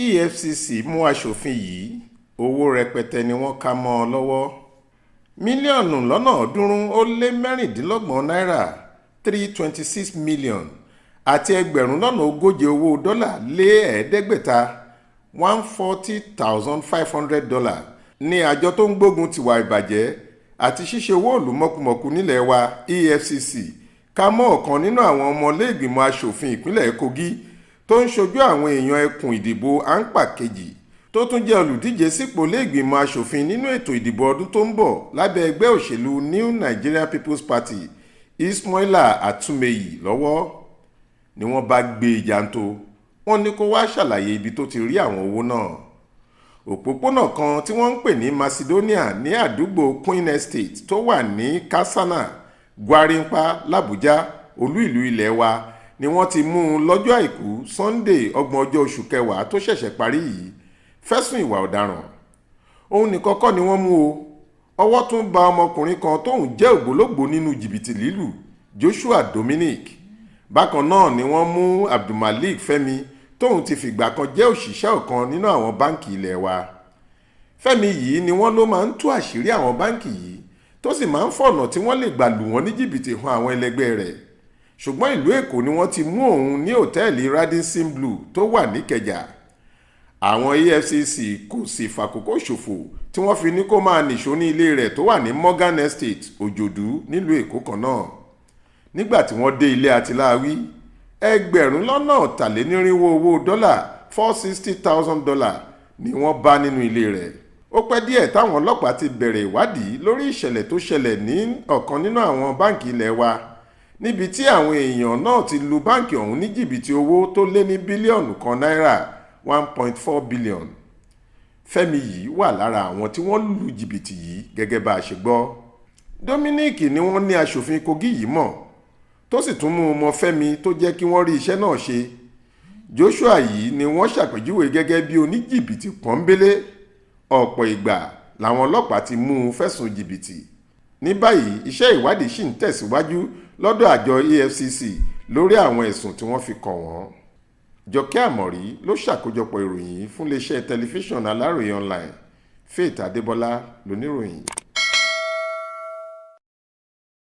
Efcc mú aṣòfin yìí, owó rẹpẹtẹ ni wọ́n ká mọ́ ọ lọ́wọ́. mílíọ̀nù lọ́nà ọ̀ọ́dúnrún ó lé mẹ́rìndínlọ́gbọ̀n náírà $326 million àti ẹgbẹ̀rún lọ́nà ogóje owó dọ́là lé ẹ̀ẹ́dẹ́gbẹ̀ta $140,500 ní àjọ tó ń gbógun tiwa ìbàjẹ́ àti ṣíṣe owó ìlú mọ̀kùmọ̀kù nílẹ̀ wa Efcc ká mọ́ ọ̀kan nínú àwọn ọmọlẹ́gbìmọ̀ aṣòfin ìpínlẹ̀ Kogi tó ń ṣojú àwọn èèyàn ẹkùn ìdìbò Anpa kejì tó tún jẹ́ olùdíje sípò lẹ́gbìmọ̀ aṣòfin nínú ètò ìdìbò ọdún tó ń bọ̀ lábẹ́ ẹgbẹ́ òṣèlú New Nigeria People's Party Ismaila Atumeyi lọ́wọ́ ni wọ́n bá gbé e jàǹtó. Wọ́n ní kó wá ṣàlàyé ibi tó ti rí àwọn owó náà. Òpópónà kan tí wọ́n ń pè ní Macedonia ní àdúgbò Queen Estate tó wà ní Katsina, Gwarinpa l'Abuja, olú ìlú ilẹ̀ wa ni wọ́n ti mú un lọ́jọ́ àìkú Sunday 30 oṣù kẹwàá tó ṣẹ̀ṣẹ̀ parí yìí fẹ̀sùn ìwà ọ̀daràn. Òun nìkan kọ́ ni wọ́n mú o, ọwọ́ tún ba ọmọkùnrin kan tóun jẹ́ ògbólógbòó nínú jìbìtì lílù, Joshua Dominic. Bákan náà ni wọ́n mú Abdulmalik Fẹ́mi tóun ti fìgbà kan jẹ́ òṣìṣẹ́ ọ̀kan nínú àwọn báǹkì ilẹ̀ wa. Fẹ́mi yìí ni wọ́n ló máa ń tú àṣírí àwọn báǹkì yìí tó sì máa ń fọ̀nà tí wọ́n lè gbà lù wọ́n ní jìbìtì hàn àwọn ẹlẹgbẹ́ rẹ̀. Ṣùgbọ́n ìlú Èkó ni wọ́n ti mú òun ní òtẹ́ẹ̀lì Radisson Blu tó wà níkẹjà. Àwọn Efcc kò sì fàkókò ṣòfò tí wọ́n fi ní kó máa nìṣó ní ilé rẹ̀ tó wà ní Morgan Estate, Òjòdú nílùú Èkó kan náà. Nígbà tí wọ́n dé ilé àtìláàwí, ẹgbẹ̀rún lọ́nà ọ̀tàlénírínwó owó dọ́là $460,000 ni wọ́n bá nínú ilé rẹ̀. Ó pẹ́ díẹ̀ táwọn ọlọ́pàá ti bẹ̀rẹ̀ ìwádìí lórí ìṣẹ̀lẹ̀ tó ṣẹlẹ̀ ní ọ̀kan nínú àwọn báǹkì ilẹ̀ wa níbi tí àwọn èèyàn náà ti lu báǹkì ọ̀hún ní jìbìtì owó tó lé ní bílíọ̀nù kan náírà $1.4 billion. Fẹ́mi yìí wà lára àwọn tí wọ́n lu jìbìtì yìí gẹ́gẹ́ bá a ṣe gbọ́. Dominic ni wọ́n ní aṣòfin Kogi yìí mọ̀ tó sì tún mú ọmọ Fẹ́mi tó jẹ́ kí wọ́n rí iṣẹ́ náà ṣe. Joshua yìí ni wọ́n ṣàpèjúwe gẹ́gẹ́ bí oníjìbìtì pọ́nbélé. Ọ̀pọ̀ ìgbà làwọn ọlọ́pàá ti mú un fẹ̀sùn jìbìtì. Ní báyìí iṣẹ́ ìwádìí ṣì ń tẹ̀síwájú lọ́dọ̀ àjọ Efcc lórí àwọn ẹ̀sùn tí wọ́n fi kàn wọ́n. Jọkẹ́ Àmọ̀rí ló ṣàkójọpọ̀ ìròyìn fún iléeṣẹ́ tẹlifíṣàn Aláròye online. Faith Adébọlá lóníròyìn.